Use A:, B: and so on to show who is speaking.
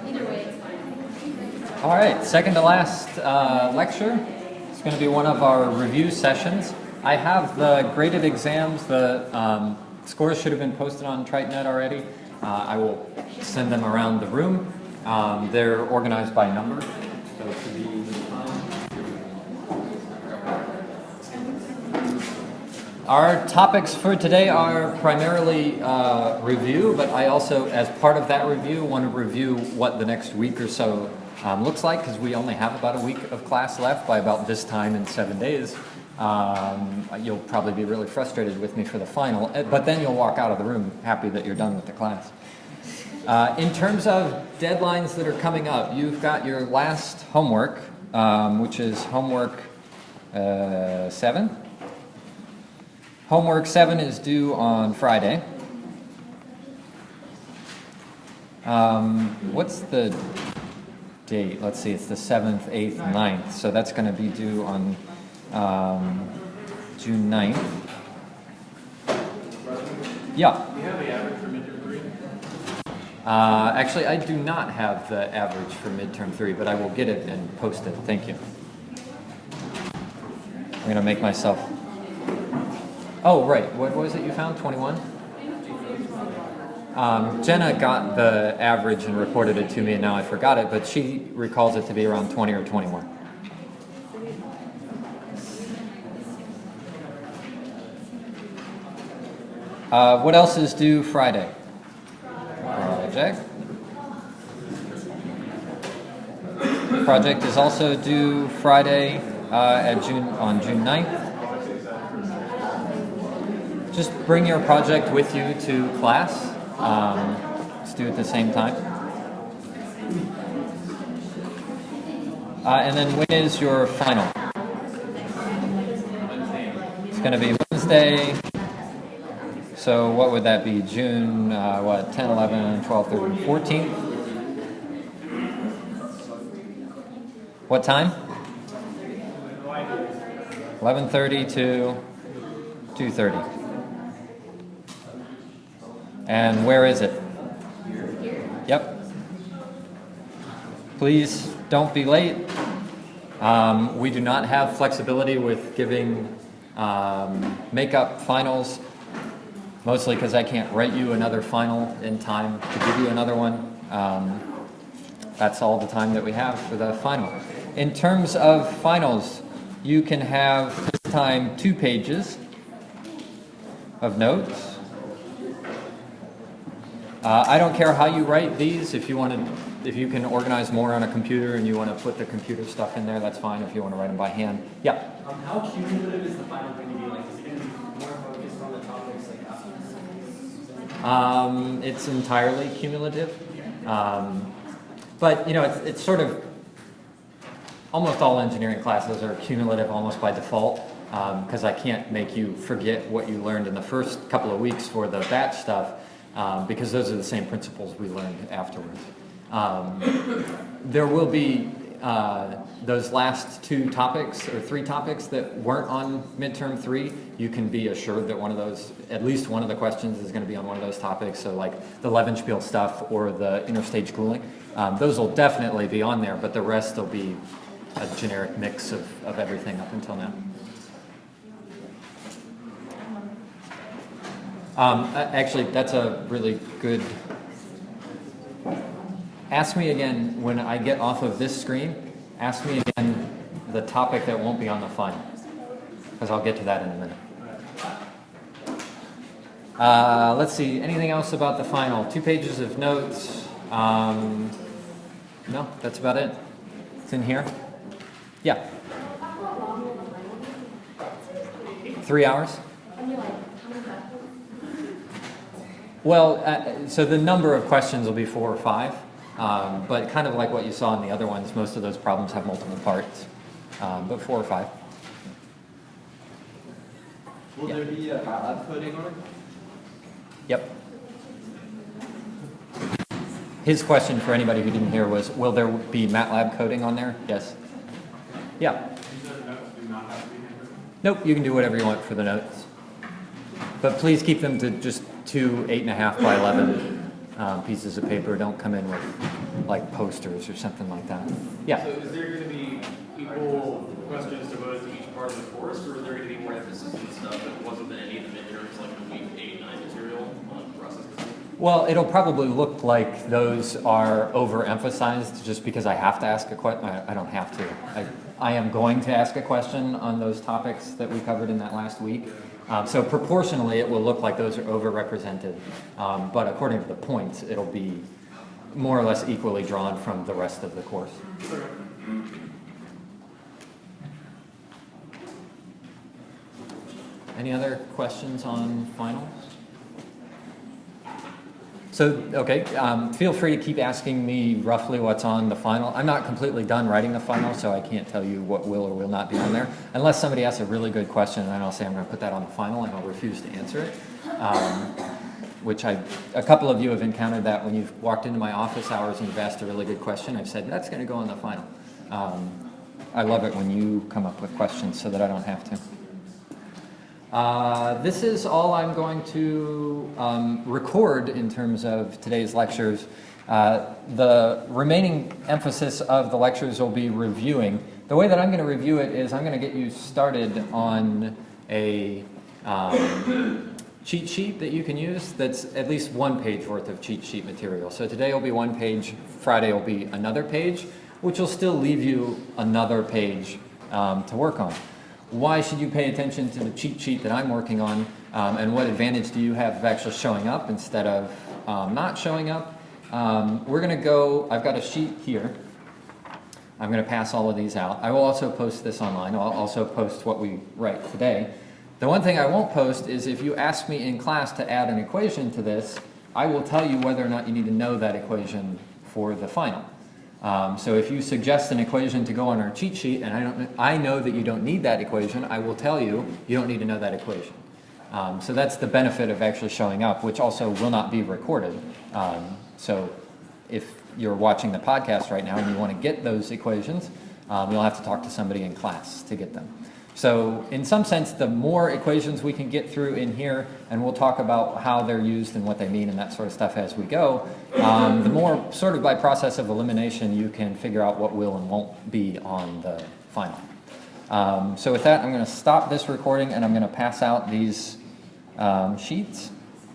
A: either way, it's fine.
B: All right, second to last lecture. It's going to be one of our review sessions. I have the graded exams. The scores should have been posted on TritonNet already. I will send them around the room. They're organized by number. So it should be Our topics for today are primarily review, but I also, as part of that review, want to review what the next week or so looks like, because we only have about a week of class left by about this time in 7 days. You'll probably be really frustrated with me for the final, but then you'll walk out of the room happy that you're done with the class. In terms of deadlines that are coming up, you've got your last homework, which is homework 7. Homework 7 is due on Friday. What's the date? Let's see, it's the 7th, 8th, 9th. So that's going to be due on June 9th. Yeah.
C: Do you have the average for midterm 3?
B: Actually, I do not have the average for midterm 3, but I will get it and post it. Thank you. I'm going to make myself... Oh, right. What was it you found? 21? Jenna got the average and reported it to me, and now I forgot it, but she recalls it to be around 20 or 21. What else is due Friday? Project is also due Friday on June 9th. Just bring your project with you to class. Let's do it at the same time. And then when is your final? It's going to be Wednesday. So what would that be? June, 10, 11, 12, 13, 14? What time? 11:30 to 2:30. And where is it? Yep. Please don't be late. We do not have flexibility with giving makeup finals, mostly because I can't write you another final in time to give you another one. That's all the time that we have for the final. In terms of finals, you can have this time 2 pages of notes. I don't care how you write these. If you can organize more on a computer and you want to put the computer stuff in there, that's fine. If you want to write them by hand, yeah.
C: How cumulative is the final going to be? Like, is it going to be more focused on the topics like
B: It's entirely cumulative, but you know, it's sort of almost all engineering classes are cumulative almost by default, because I can't make you forget what you learned in the first couple of weeks for the batch stuff. Because those are the same principles we learned afterwards. There will be those last 2 topics or 3 topics that weren't on midterm 3. You can be assured that one of those, at least one of the questions is going to be on one of those topics. So like the Levenspiel stuff or the interstage cooling. Those will definitely be on there, but the rest will be a generic mix of everything up until now. Actually, that's a really good... Ask me again, when I get off of this screen, ask me again the topic that won't be on the final, because I'll get to that in a minute. Let's see, anything else about the final? 2 pages of notes. No, that's about it. It's in here. Yeah. 3 hours? Well, so the number of questions will be 4 or 5, but kind of like what you saw in the other ones, most of those problems have multiple parts, but 4 or 5.
C: Will there be a MATLAB coding on it?
B: Yep. His question for anybody who didn't hear was, will there be MATLAB coding on there? Yes. Yeah. Nope, you can do whatever you want for the notes. But please keep them to just 2 8.5 by 11 pieces of paper. Don't come in with like posters or something like that. Yeah.
D: So is there going to be equal questions devoted to each part of the course, or is there going to be more emphasis and stuff that wasn't in any of the midterms, like the week 8, 9 material on process design?
B: Well, it'll probably look like those are overemphasized just because I have to ask a question. I don't have to. I am going to ask a question on those topics that we covered in that last week. So proportionally, it will look like those are overrepresented. But according to the points, it'll be more or less equally drawn from the rest of the course. Any other questions on finals? So, okay, feel free to keep asking me roughly what's on the final. I'm not completely done writing the final, so I can't tell you what will or will not be on there. Unless somebody asks a really good question, and then I'll say I'm going to put that on the final, and I'll refuse to answer it. Which a couple of you have encountered that when you've walked into my office hours and you've asked a really good question, I've said, that's going to go on the final. I love it when you come up with questions so that I don't have to. This is all I'm going to record in terms of today's lectures. The remaining emphasis of the lectures will be reviewing. The way that I'm going to review it is I'm going to get you started on a cheat sheet that you can use that's at least 1 page worth of cheat sheet material. So today will be 1 page, Friday will be another page, which will still leave you another page to work on. Why should you pay attention to the cheat sheet that I'm working on, and what advantage do you have of actually showing up instead of not showing up? We're going to go, I've got a sheet here. I'm going to pass all of these out. I will also post this online. I'll also post what we write today. The one thing I won't post is if you ask me in class to add an equation to this, I will tell you whether or not you need to know that equation for the final. So if you suggest an equation to go on our cheat sheet and I know that you don't need that equation, I will tell you you don't need to know that equation. So that's the benefit of actually showing up, which also will not be recorded. So if you're watching the podcast right now and you want to get those equations, you'll have to talk to somebody in class to get them. So in some sense, the more equations we can get through in here, and we'll talk about how they're used and what they mean and that sort of stuff as we go, the more sort of by process of elimination you can figure out what will and won't be on the final. So with that, I'm going to stop this recording and I'm going to pass out these sheets.